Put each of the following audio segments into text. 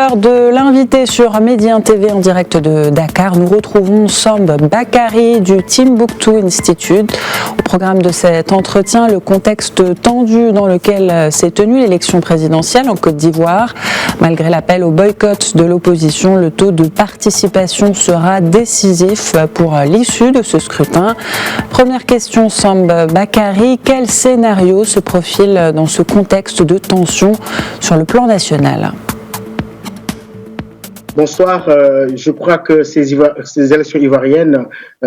l'heure de l'invité sur Médien TV en direct de Dakar. Nous retrouvons Samb Bakary du Timbuktu Institute. Au programme de cet entretien, le contexte tendu dans lequel s'est tenue l'élection présidentielle en Côte d'Ivoire. Malgré l'appel au boycott de l'opposition, le taux de participation sera décisif pour l'issue de ce scrutin. Première question, Samb Bakary, quel scénario se profile dans ce contexte de tension sur le plan national? Bonsoir. Je crois que ces élections ivoiriennes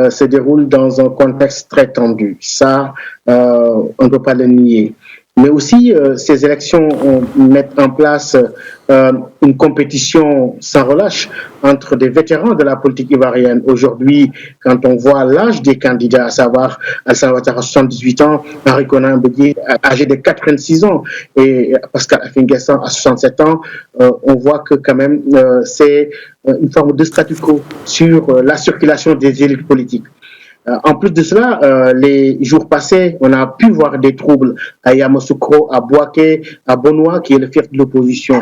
se déroulent dans un contexte très tendu. Ça, on ne peut pas le nier. Mais aussi, ces élections mettent en place une compétition sans relâche entre des vétérans de la politique ivoirienne. Aujourd'hui, quand on voit l'âge des candidats, à savoir Alassane Ouattara à 78 ans, Henri Konan Bédié âgé de 86 ans et Pascal Affi N'Guessan à 67 ans, on voit que quand même c'est une forme de statu quo sur la circulation des élites politiques. En plus de cela, les jours passés, on a pu voir des troubles à Yamoussoukro, à Bouaké, à Bonoua, qui est le fief de l'opposition,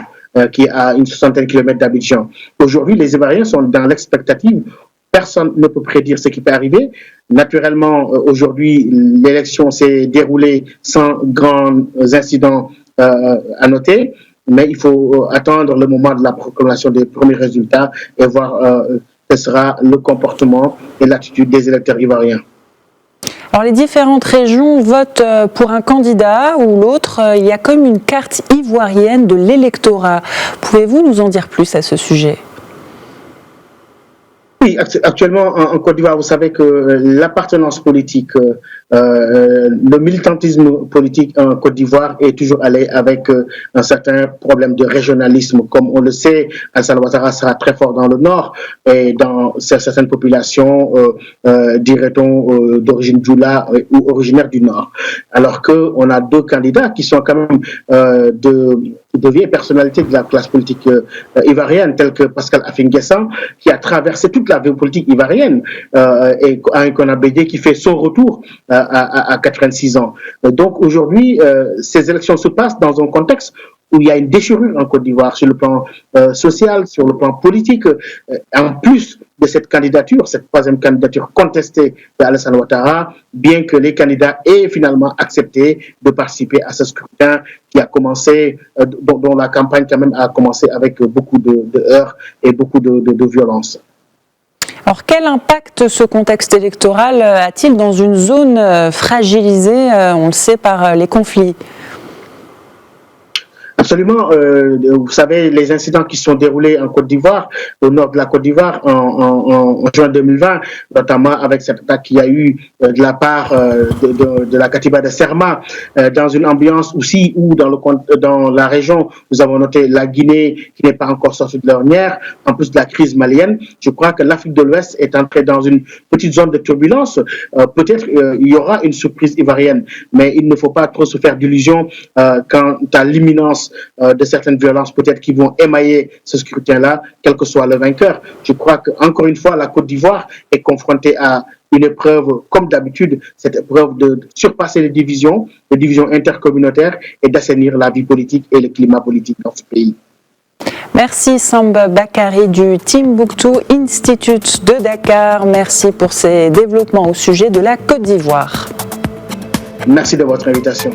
qui est à une soixantaine de kilomètres d'Abidjan. Aujourd'hui, les Ivoiriens sont dans l'expectative. Personne ne peut prédire ce qui peut arriver. Naturellement, aujourd'hui, l'élection s'est déroulée sans grands incidents à noter, mais il faut attendre le moment de la proclamation des premiers résultats et voir ce sera le comportement et l'attitude des électeurs ivoiriens. Alors les différentes régions votent pour un candidat ou l'autre. Il y a comme une carte ivoirienne de l'électorat. Pouvez-vous nous en dire plus à ce sujet ? Oui, actuellement en Côte d'Ivoire, vous savez que l'appartenance politique, le militantisme politique en Côte d'Ivoire est toujours allé avec un certain problème de régionalisme. Comme on le sait, Alassane Ouattara sera très fort dans le nord et dans certaines populations, dirait-on, d'origine djoula ou originaire du nord. Alors qu'on a deux candidats qui sont quand même de vieilles personnalités de la classe politique ivoirienne, tels que Pascal Affi N'Guessan, qui a traversé toute la vie politique ivoirienne, et Henri Konan Bédié qui fait son retour à 86 ans. Donc aujourd'hui, ces élections se passent dans un contexte où il y a une déchirure en Côte d'Ivoire sur le plan social, sur le plan politique. En plus de cette candidature, cette troisième candidature contestée d'Alassane Ouattara, bien que les candidats aient finalement accepté de participer à ce scrutin qui a commencé, dont la campagne quand même a commencé avec beaucoup de heurts et beaucoup de violence. Alors quel impact ce contexte électoral a-t-il dans une zone fragilisée, on le sait, par les conflits ? Absolument. Vous savez, les incidents qui sont déroulés en Côte d'Ivoire, au nord de la Côte d'Ivoire, en juin 2020, notamment avec cette attaque qu'il y a eu de la part de la Katiba de Serma, dans une ambiance aussi où dans la région, nous avons noté la Guinée qui n'est pas encore sortie de l'ornière, en plus de la crise malienne. Je crois que l'Afrique de l'Ouest est entrée dans une petite zone de turbulence. Peut-être il y aura une surprise ivoirienne, mais il ne faut pas trop se faire d'illusions quant à l'imminence de certaines violences peut-être qui vont émailler ce scrutin-là, quel que soit le vainqueur. Je crois qu'encore une fois, la Côte d'Ivoire est confrontée à une épreuve, comme d'habitude, cette épreuve de surpasser les divisions intercommunautaires et d'assainir la vie politique et le climat politique dans ce pays. Merci Samb Bakary du Timbuktu Institute de Dakar. Merci pour ces développements au sujet de la Côte d'Ivoire. Merci de votre invitation.